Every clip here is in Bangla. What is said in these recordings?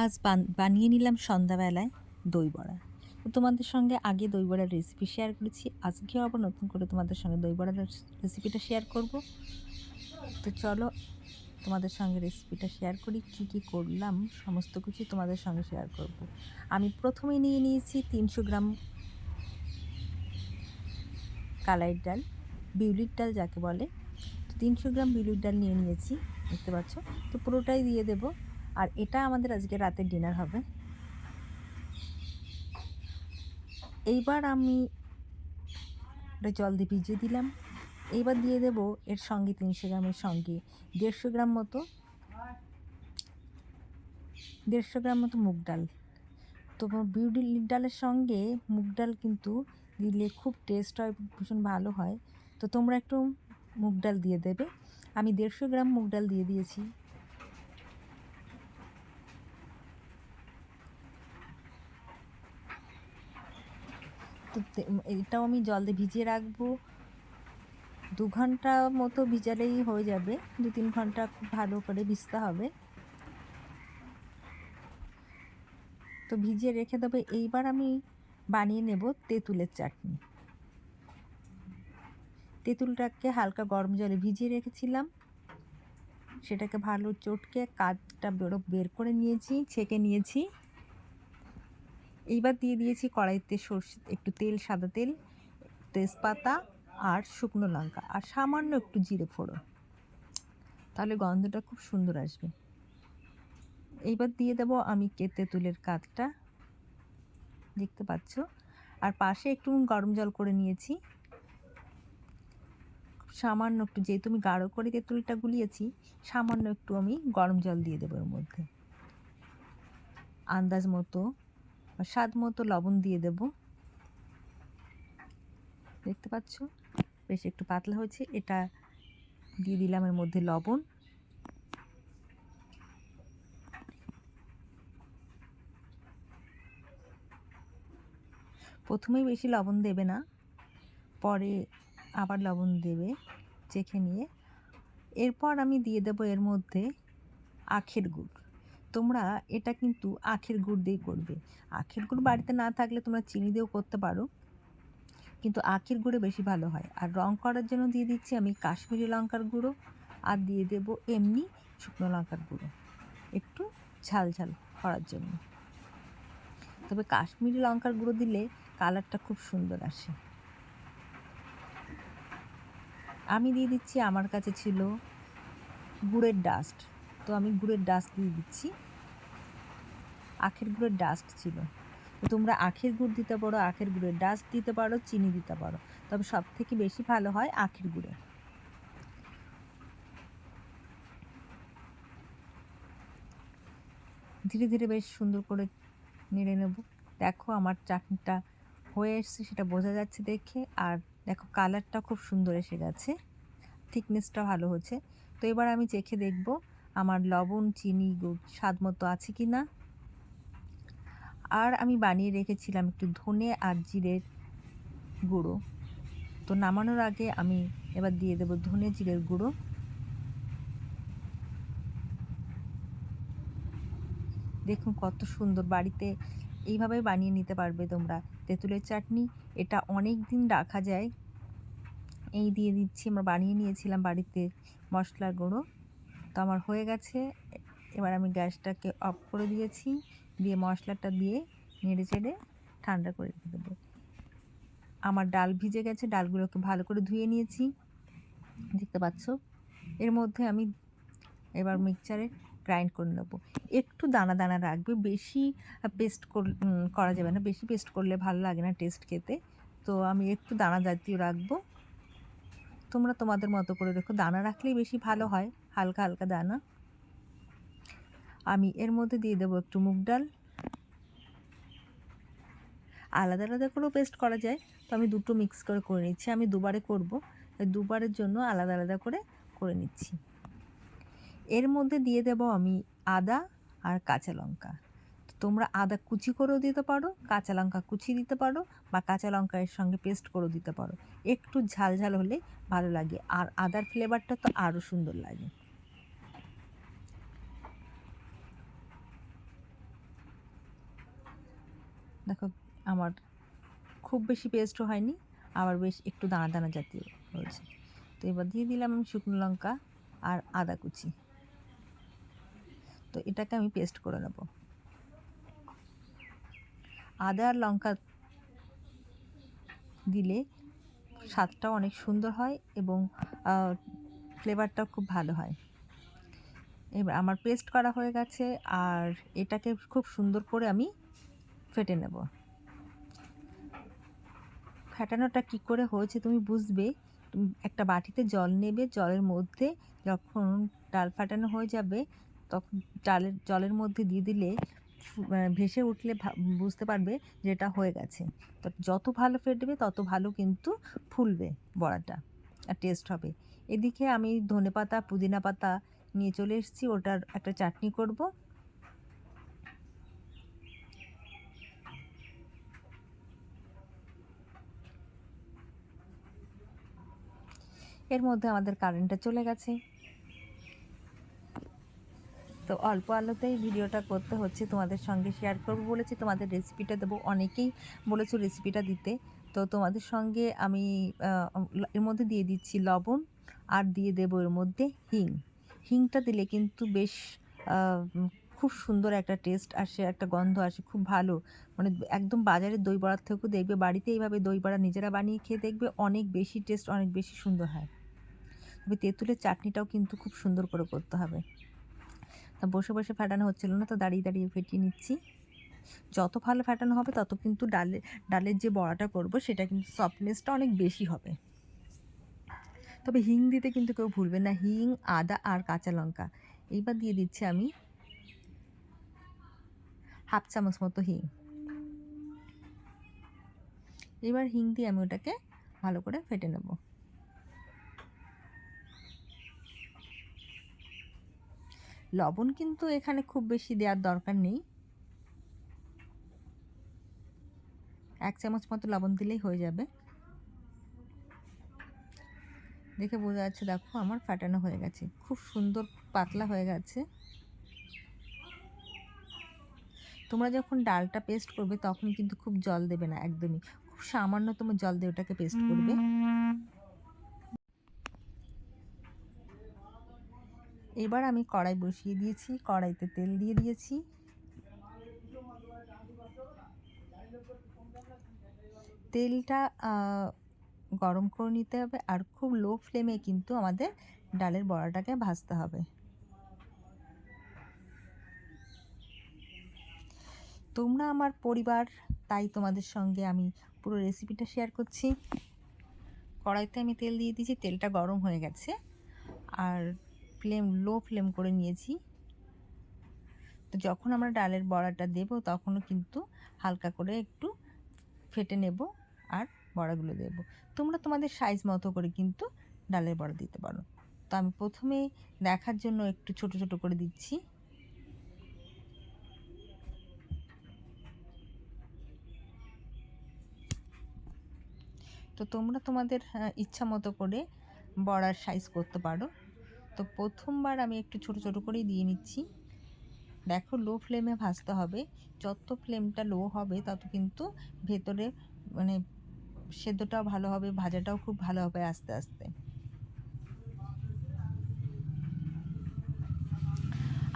আজ বানিয়ে নিলাম সন্ধ্যাবেলায় দই বড়া। তো তোমাদের সঙ্গে আগে দই বড়ার রেসিপি শেয়ার করেছি। আজকেও আবার নতুন করে তোমাদের সঙ্গে দই বড়ার রেসিপিটা শেয়ার করব। তো চলো তোমাদের সঙ্গে রেসিপিটা শেয়ার করি। কি কি করলাম সমস্ত কিছুই তোমাদের সঙ্গে শেয়ার করব। আমি প্রথমে নিয়ে নিয়েছি ৩০০ গ্রাম কালাইয়ের ডাল, বিউলির ডাল যাকে বলে। তো ৩০০ গ্রাম বিউলির ডাল নিয়ে নিয়েছি, দেখতে পাচ্ছ। তো পুরোটাই দিয়ে দেব। আর এটা আমাদের আজকে রাতের ডিনার হবে। এইবার আমি ওটা জল দিয়ে ভিজিয়ে দিলাম। এইবার দিয়ে দেব এর সঙ্গে ৩০০ গ্রামের সঙ্গে ১৫০ গ্রাম মতো মুগ ডাল। তো বিউলির ডালের সঙ্গে মুগ ডাল কিন্তু দিলে খুব টেস্ট হয়, ভীষণ ভালো হয়। তো তোমরা একটু মুগ ডাল দিয়ে দেবে। আমি ১৫০ গ্রাম মুগ ডাল দিয়ে দিয়েছি। তো এটাও আমি জল দিয়ে ভিজিয়ে রাখবো। ২ ঘন্টা মতো ভিজালেই হয়ে যাবে। ২-৩ ঘন্টা খুব ভালো করে ভিজতে হবে। তো ভিজিয়ে রেখে দেবো। এইবার আমি বানিয়ে নেব তেঁতুলের চাটনি। তেঁতুলটাকে হালকা গরম জলে ভিজিয়ে রেখেছিলাম, সেটাকে ভালো চটকে কাঠটা বের করে নিয়েছি, ছেঁকে নিয়েছি। এইবার দিয়ে দিয়েছি কড়াইতে একটু তেল, সাদা তেল, তেজপাতা আর শুকনো লঙ্কা আর সামান্য একটু জিরে ফোড়ন, তাহলে গন্ধটা খুব সুন্দর আসবে। এইবার দিয়ে দেবো আমি তেঁতুলের কাঠটা, দেখতে পাচ্ছ। আর পাশে একটু গরম জল করে নিয়েছি, সামান্য একটু, যেহেতু আমি গাঢ় করে তেঁতুলটা গুলিয়েছি, সামান্য একটু আমি গরম জল দিয়ে দেবো এর মধ্যে। আন্দাজ মতো বা স্বাদ মতো লবণ দিয়ে দেব, দেখতে পাচ্ছ বেশ একটু পাতলা হয়েছে। এটা দিয়ে দিলাম এর মধ্যে লবণ। প্রথমেই বেশি লবণ দেবে না, পরে আবার লবণ দেবে চেখে নিয়ে। এরপর আমি দিয়ে দেবো এর মধ্যে আখের গুড়। তোমরা এটা কিন্তু আখের গুড় দিয়েই করবে। আখের গুড় বাড়িতে না থাকলে তোমরা চিনি দিয়েও করতে পারো, কিন্তু আখের গুঁড়ে বেশি ভালো হয়। আর রং করার জন্য দিয়ে দিচ্ছি আমি কাশ্মীরি লঙ্কার গুঁড়ো, আর দিয়ে দেবো এমনি শুকনো লঙ্কার গুঁড়ো, একটু ঝাল ঝাল করার জন্য। তবে কাশ্মীরি লঙ্কার গুঁড়ো দিলে কালারটা খুব সুন্দর আসে। আমি দিয়ে দিচ্ছি, আমার কাছে ছিল গুড়ের ডাস্ট, তো আমি গুড়ের ডাস্ট দিয়ে দিচ্ছি। আখের গুড়ের ডাস্ট ছিল, তো তোমরা আখের গুড় দিতে পারো, আখের গুড়ের ডাস্ট দিতে পারো, চিনি দিতে পারো, তবে সব থেকে বেশি ভালো হয় আখের গুড়ে। ধীরে ধীরে বেশ সুন্দর করে নেড়ে নেব। দেখো আমার চাটনিটা হয়ে এসছে, সেটা বোঝা যাচ্ছে দেখে। আর দেখো কালারটা খুব সুন্দর এসে গেছে, থিকনেসটা ভালো হচ্ছে। তো এবার আমি চেখে দেখব আমার লবণ, চিনি, গুড় স্বাদ মতো আছে কি না। আর আমি বানিয়ে রেখেছিলাম একটু ধনে আর জিরের গুঁড়ো, তো নামানোর আগে আমি এবার দিয়ে দেবো ধনে জিরের গুঁড়ো। দেখুন কত সুন্দর, বাড়িতে এইভাবে বানিয়ে নিতে পারবে তোমরা তেঁতুলের চাটনি। এটা অনেক দিন রাখা যায়। এই দিয়ে দিচ্ছি, আমরা বানিয়ে নিয়েছিলাম বাড়িতে মশলার গুঁড়ো। তো আমার হয়ে গেছে। এবার আমি গ্যাসটাকে অফ করে দিয়েছি, দিয়ে মশলাটা দিয়ে নেড়ে চেড়ে ঠান্ডা করে রেখে দেবো। আমার ডাল ভিজে গেছে, ডালগুলোকে ভালো করে ধুয়ে নিয়েছি, দেখতে পাচ্ছ। এর মধ্যে আমি এবার মিক্সচারে গ্রাইন্ড করে নেব। একটু দানা দানা রাখবে, বেশি পেস্ট করা যাবে না, বেশি পেস্ট করলে ভালো লাগে না টেস্ট খেতে। তো আমি একটু দানা জাতীয় রাখবো, তোমরা তোমাদের মতো করে রেখো। দানা রাখলেই বেশি ভালো হয়, হালকা হালকা দানা। আমি এর মধ্যে দিয়ে দেবো একটু মুগ ডাল। আলাদা আলাদা করেও পেস্ট করা যায়, তো আমি দুটো মিক্স করে নিচ্ছি। আমি দুবারে করব, দুবারের জন্য আলাদা আলাদা করে নিচ্ছি। এর মধ্যে দিয়ে দেব আমি আদা আর কাঁচা লঙ্কা। তোমরা আদা কুচি করেও দিতে পারো, কাঁচা লঙ্কা কুচি দিতে পারো, বা কাঁচা লঙ্কা এর সঙ্গে পেস্ট করেও দিতে পারো। একটু ঝাল ঝাল হলে ভালো লাগে, আর আদার ফ্লেভারটা তো আরও সুন্দর লাগে। দেখো আমার খুব বেশি পেস্টও হয়নি, আবার বেশ একটু দানা দানা জাতীয় হয়েছে। তো এবার দিয়ে দিলাম আমি শুকনো লঙ্কা আর আদা কুচি। তো এটাকে আমি পেস্ট করে নেব। আদা আর লঙ্কা দিলে স্বাদটাও অনেক সুন্দর হয় এবং ফ্লেভারটাও খুব ভালো হয়। এবার আমার পেস্ট করা হয়ে গেছে, আর এটাকে খুব সুন্দর করে আমি ফেটে নেব। ফেটানোটা কী করে হয়েছে তুমি বুঝবে, একটা বাটিতে জল নেবে, জলের মধ্যে যখন ডাল ফাটানো হয়ে যাবে তখন জলের মধ্যে দিয়ে দিলে ভেসে উঠলে বুঝতে পারবে যে এটা হয়ে গেছে। তো যত ভালো ফেটবে তত ভালো কিন্তু ফুলবে বড়াটা আর টেস্ট হবে। এদিকে আমি ধনেপাতা পুদিনা পাতা নিয়ে চলে এসেছি, ওটার একটা চাটনি করব। এর মধ্যে আমাদের কারেন্টটা চলে গেছে, তো অল্প আলোতেই ভিডিওটা করতে হচ্ছে, তোমাদের সঙ্গে শেয়ার করব বলেছি, তোমাদের রেসিপিটা দেবো। অনেকেই বলেছো রেসিপিটা দিতে, তো তোমাদের সঙ্গে আমি এর মধ্যে দিয়ে দিচ্ছি লবণ, আর দিয়ে দেবো এর মধ্যে হিং। হিংটা দিলে কিন্তু বেশ খুব সুন্দর একটা টেস্ট আসে, একটা গন্ধ আসে, খুব ভালো। মানে একদম বাজারের দই বড়ার থেকেও দেখবে বাড়িতে এইভাবে দই বড়া নিজেরা বানিয়ে খেয়ে দেখবে অনেক বেশি টেস্ট, অনেক বেশি সুন্দর হয়। তবে তেঁতুলের চাটনিটাও কিন্তু খুব সুন্দর করে করতে হবে। তা বসে বসে ফাটানো হচ্ছিল না, তো দাঁড়িয়ে দাঁড়িয়ে ফেটিয়ে নিচ্ছি। যত ভালো ফাটানো হবে তত কিন্তু ডালের যে বড়াটা করব সেটা কিন্তু সফটনেসটা অনেক বেশি হবে। তবে হিং দিতে কিন্তু কেউ ভুলবে না, হিং, আদা আর কাঁচা লঙ্কা। এইবার দিয়ে দিচ্ছি আমি হাফ চামচ মতো হিং। এবার হিং দিয়ে আমি ওটাকে ভালো করে ফেটে নেব। লবণ কিন্তু এখানে খুব বেশি দেওয়ার দরকার নেই, 1 চামচ মতো লবণ দিলেই হয়ে যাবে। দেখে বোঝা যাচ্ছে, দেখো আমার ফাটানো হয়ে গেছে, খুব সুন্দর পাতলা হয়ে গেছে। তোমরা যখন ডালটা পেস্ট করবে তখন কিন্তু খুব জল দেবে না, একদমই খুব সামান্যতম জল দিয়ে ওটাকে পেস্ট করবে। এবার আমি কড়াই বসিয়ে দিয়েছি, কড়াইতে তেল দিয়ে দিয়েছি। তেলটা গরম করে নিতে হবে, আর খুব লো ফ্লেমে কিন্তু আমাদের ডালের বড়াটাকে ভাজতে হবে। তোমরা আমার পরিবার, তাই তোমাদের সঙ্গে আমি পুরো রেসিপিটা শেয়ার করছি। কড়াইতে আমি তেল দিয়ে দিয়েছি, তেলটা গরম হয়ে গেছে, আর লো ফ্লেম করে নিয়েছি। তো যখন আমরা ডালের বড়াটা দেব তখনও কিন্তু হালকা করে একটু ফেটে নেব আর বড়াগুলো দেব। তোমরা তোমাদের সাইজ মতো করে কিন্তু ডালের বড়া দিতে পারো। তো আমি প্রথমে দেখার জন্য একটু ছোট ছোট করে দিচ্ছি। তো তোমরা তোমাদের ইচ্ছা মতো করে বড়ার সাইজ করতে পারো। তো প্রথমবার আমি একটু ছোট ছোট করেই দিয়ে নিচ্ছি। দেখো লো ফ্লেমে ভাজতে হবে, যত ফ্লেমটা লো হবে তত কিন্তু ভেতরে মানে সেদ্ধটাও ভালো হবে, ভাজাটাও খুব ভালো হবে আস্তে আস্তে।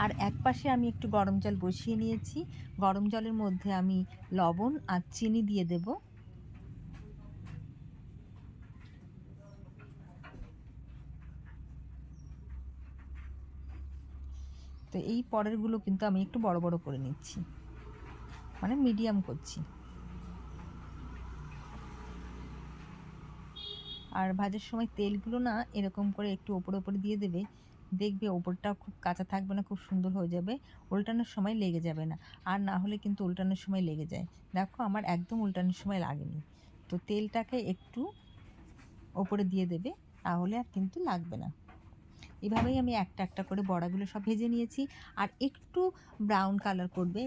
আর এক পাশে আমি একটু গরম জল বসিয়ে নিয়েছি, গরম জলের মধ্যে আমি লবণ আর চিনি দিয়ে দেব। তো এই পরেরগুলো কিন্তু আমি একটু বড় বড় করে নিচ্ছি, মানে মিডিয়াম করছি। আর ভাজার সময় তেলগুলো না এরকম করে একটু ওপরে ওপরে দিয়ে দেবে, দেখবে ওপরটা খুব কাঁচা থাকবে না, খুব সুন্দর হয়ে যাবে, উল্টানোর সময় লেগে যাবে না। আর না হলে কিন্তু উল্টানোর সময় লেগে যায়। দেখো আমার একদম উল্টানোর সময় লাগেনি। তো তেলটাকে একটু ওপরে দিয়ে দেবে, তাহলে আর কিন্তু লাগবে না। এভাবেই আমি একটা একটা করে বড়াগুলো সব ভেজে নিয়েছি। আর একটু ব্রাউন কালার করবে,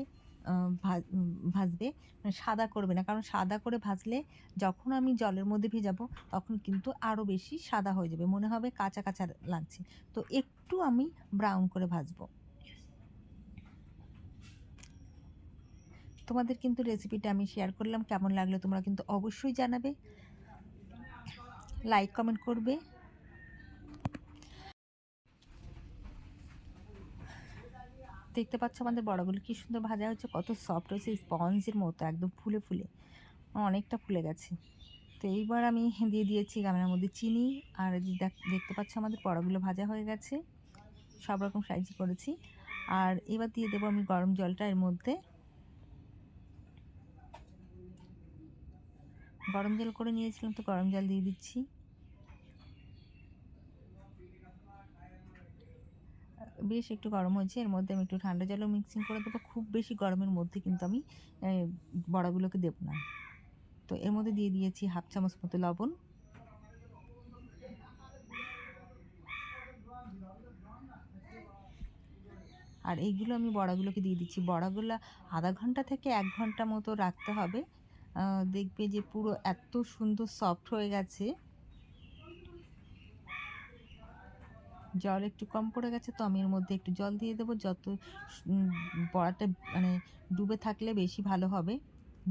ভাজবে, মানে সাদা করবে না, কারণ সাদা করে ভাজলে যখন আমি জলের মধ্যে ভেজাবো তখন কিন্তু আরও বেশি সাদা হয়ে যাবে, মনে হবে কাঁচা কাঁচা লাগছে। তো একটু আমি ব্রাউন করে ভাজবো। তোমাদের কিন্তু রেসিপিটা আমি শেয়ার করলাম, কেমন লাগলো তোমরা কিন্তু অবশ্যই জানাবে, লাইক কমেন্ট করবে। দেখতে পাচ্ছ আমাদের বড়াগুলো কি সুন্দর ভাজা হচ্ছে, কত সফট হয়েছে, স্পঞ্জের মতো একদম ফুলে ফুলে, অনেকটা ফুলে গেছে। তো এইবার আমি দিয়ে দিয়েছি গামলার মধ্যে চিনি, আর দেখতে পাচ্ছ আমাদের বড়াগুলো ভাজা হয়ে গেছে, সব রকম সাইজই করেছি। আর এবার দিয়ে দেবো আমি গরম জলটা এর মধ্যে। গরম জল করে নিয়েছিলাম, তো গরম জল দিয়ে দিচ্ছি। বেশ একটু গরম হয়েছে, এর মধ্যে আমি একটু ঠান্ডা জলও মিক্সিং করে দেবো। খুব বেশি গরমের মধ্যে কিন্তু আমি বড়াগুলোকে দেবো না। তো এর মধ্যে দিয়ে দিয়েছি হাফ চামচ মতো লবণ। আর এইগুলো আমি বড়াগুলোকে দিয়ে দিচ্ছি। বড়াগুলো আধা ঘন্টা থেকে 1 ঘন্টা মতো রাখতে হবে। দেখবে যে পুরো এত সুন্দর সফট হয়ে গেছে। জল একটু কম পড়ে গেছে, তো আমি এর মধ্যে একটু জল দিয়ে দেবো। যত বড়াটা মানে ডুবে থাকলে বেশি ভালো হবে,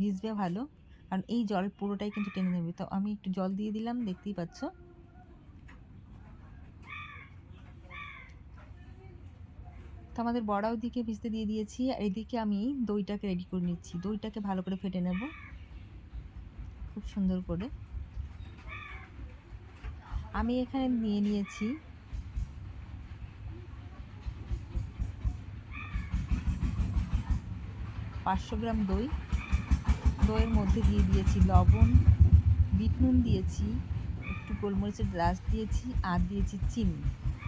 ভিজবে ভালো, কারণ এই জল পুরোটাই কিন্তু টেনে নেবে। তো আমি একটু জল দিয়ে দিলাম, দেখতেই পাচ্ছ। তো আমাদের বড়াও দিকে ভিজতে দিয়ে দিয়েছি, আর এদিকে আমি দইটাকে রেডি করে নিচ্ছি। দইটাকে ভালো করে ফেটে নেব খুব সুন্দর করে। আমি এখানে নিয়ে নিয়েছি 500 গ্রাম দই। দইয়ের মধ্যে দিয়ে দিয়েছি লবণ, বিট নুন দিয়েছি, একটু গোলমরিচের ডাস্ট দিয়েছি, আর দিয়েছি চিনি।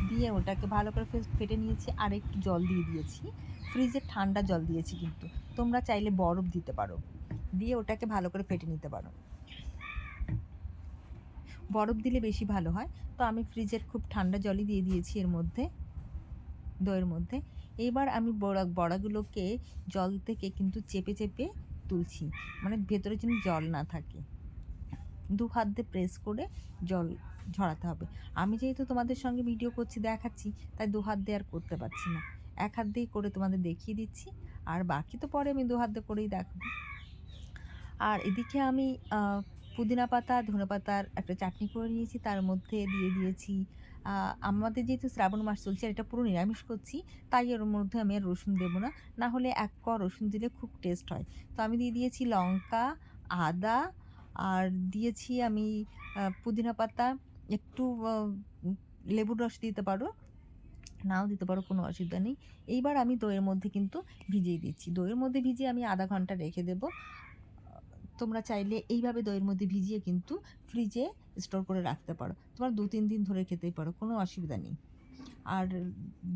দিয়ে ওটাকে ভালো করে ফেটে নিয়েছি, আর একটু জল দিয়ে দিয়েছি। ফ্রিজের ঠান্ডা জল দিয়েছি, কিন্তু তোমরা চাইলে বরফ দিতে পারো, দিয়ে ওটাকে ভালো করে ফেটে নিতে পারো। বরফ দিলে বেশি ভালো হয়। তো আমি ফ্রিজের খুব ঠান্ডা জলই দিয়ে দিয়েছি এর মধ্যে, দইয়ের মধ্যে। এইবার আমি বড়াগুলোকে জল থেকে কিন্তু চেপে চেপে তুলছি, মানে ভেতরে যেন জল না থাকে। 2 হাত দিয়ে প্রেস করে জল ঝরাতে হবে। আমি যেহেতু তোমাদের সঙ্গে ভিডিও করছি, দেখাচ্ছি, তাই 2 হাত দিয়ে আর করতে পারছি না। 1 হাত দিয়েই করে তোমাদের দেখিয়ে দিচ্ছি, আর বাকি তো পরে আমি 2 হাত দিয়ে করেই দেখাবো। আর এদিকে আমি পুদিনা পাতা, ধনেপাতার একটা চাটনি করে নিয়েছি, তার মধ্যে দিয়ে দিয়েছি আমাদের যেহেতু শ্রাবণ মাস চলছে, আর এটা পুরো নিরামিষ করছি, তাই এর মধ্যে আমি আর রসুন দেবো না, না হলে 1 কোয়া রসুন দিলে খুব টেস্ট হয়। তো আমি দিয়ে দিয়েছি লঙ্কা, আদা, আর দিয়েছি আমি পুদিনা পাতা, একটু লেবুর রস দিতে পারো, নাও দিতে পারো, কোনো অসুবিধা নেই। এইবার আমি দইয়ের মধ্যে কিন্তু ভিজিয়ে দিচ্ছি। দইয়ের মধ্যে ভিজিয়ে আমি আধা ঘন্টা রেখে দেবো। তোমরা চাইলে এইভাবে দইয়ের মধ্যে ভিজিয়ে কিন্তু ফ্রিজে স্টোর করে রাখতে পারো। তোমরা 2-3 দিন ধরে খেতেই পারো, কোনো অসুবিধা নেই। আর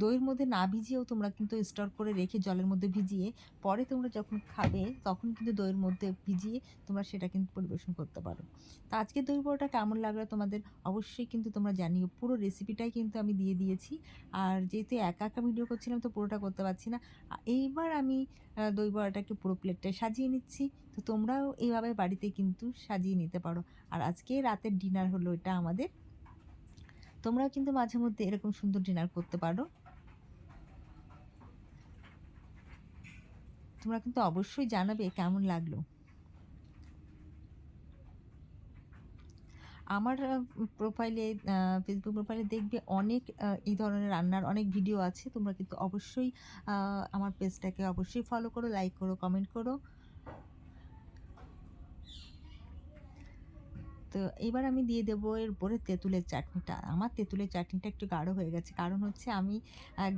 দইয়ের মধ্যে না ভিজিয়েও তোমরা কিন্তু স্টোর করে রেখে জলের মধ্যে ভিজিয়ে পরে তোমরা যখন খাবে তখন কিন্তু দইয়ের মধ্যে ভিজিয়ে তোমরা সেটা কিন্তু পরিবেশন করতে পারো। তো আজকে দই বড়াটা কেমন লাগলো তোমাদের অবশ্যই কিন্তু তোমরা জানিও। পুরো রেসিপিটাই কিন্তু আমি দিয়ে দিয়েছি। আর যেহেতু একা একা ভিডিও করছিলাম, তো পুরোটা করতে পারছি না। এইবার আমি দই বড়াটাকে পুরো প্লেটটায় সাজিয়ে নিচ্ছি। তো তোমরাও এইভাবে বাড়িতে কিন্তু সাজিয়ে নিতে পারো। আর আজকে রাতের ডিনার হলো এটা আমাদের। তোমরাও কিন্তু মাঝে মধ্যে এরকম সুন্দর ডিনার করতে পারো। তোমরা কিন্তু অবশ্যই জানাবে কেমন লাগলো। আমার প্রোফাইলে, ফেসবুক প্রোফাইলে দেখবে অনেক এই ধরনের রান্নার অনেক ভিডিও আছে। তোমরা কিন্তু অবশ্যই আমার পেজটাকে অবশ্যই ফলো করো, লাইক করো, কমেন্ট করো। তো এবার আমি দিয়ে দেবো এর উপরে তেঁতুলের চাটনিটা। আমার তেঁতুলের চাটনিটা একটু গাঢ় হয়ে গেছে, কারণ হচ্ছে আমি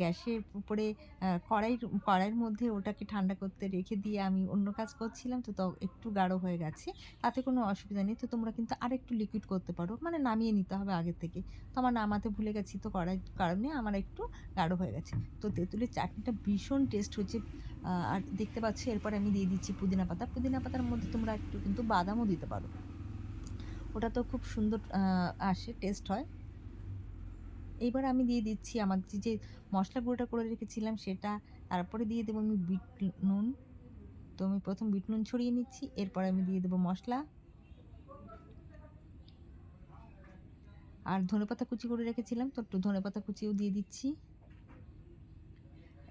গ্যাসের উপরে কড়াইয়ের মধ্যে ওটাকে ঠান্ডা করতে রেখে দিয়ে আমি অন্য কাজ করছিলাম, তো একটু গাঢ় হয়ে গেছে। তাতে কোনো অসুবিধা নেই। তো তোমরা কিন্তু আরেকটু লিকুইড করতে পারো, মানে নামিয়ে নিতে হবে আগের থেকে। তো আমার নামাতে ভুলে গেছি, তো কারণে আমার একটু গাঢ় হয়ে গেছে। তো তেঁতুলের চাটনিটা ভীষণ টেস্ট হচ্ছে। আর দেখতে পাচ্ছি এরপর আমি দিয়ে দিচ্ছি পুদিনা পাতা। পুদিনা পাতার মধ্যে তোমরা একটু কিন্তু বাদামও দিতে পারো, ওটা তো খুব সুন্দর আসে, টেস্ট হয়। এইবার আমি দিয়ে দিচ্ছি আমার যে মশলা গুঁড়োটা করে রেখেছিলাম সেটা, তারপরে দিয়ে দেবো আমি বিট নুন। তো আমি প্রথম বিট নুন ছড়িয়ে নিচ্ছি, এরপর আমি দিয়ে দেবো মশলা, আর ধনেপাতা কুচি করে রেখেছিলাম, তো একটু ধনেপাতা কুচিও দিয়ে দিচ্ছি।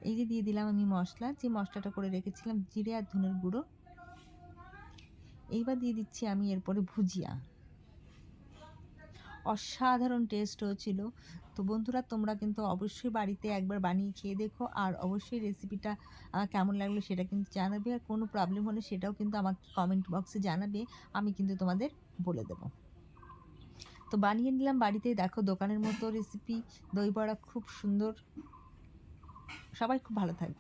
এই যে দিয়ে দিলাম আমি মশলা, যে মশলাটা করে রেখেছিলাম জিরে আর ধনের গুঁড়ো। এইবার দিয়ে দিচ্ছি আমি এরপরে ভুজিয়া। অসাধারণ টেস্ট হয়েছিল। তো বন্ধুরা তোমরা কিন্তু অবশ্যই বাড়িতে একবার বানিয়ে খেয়ে দেখো, আর অবশ্যই রেসিপিটা কেমন লাগলো সেটা কিন্তু জানাবে, আর কোনো প্রবলেম হলে সেটাও কিন্তু আমাকে কমেন্ট বক্সে জানাবে, আমি কিন্তু তোমাদের বলে দেবো। তো বানিয়ে নিলাম বাড়িতে, দেখো দোকানের মতো রেসিপি দই বড়া, খুব সুন্দর। সবাই খুব ভালো থাকবে।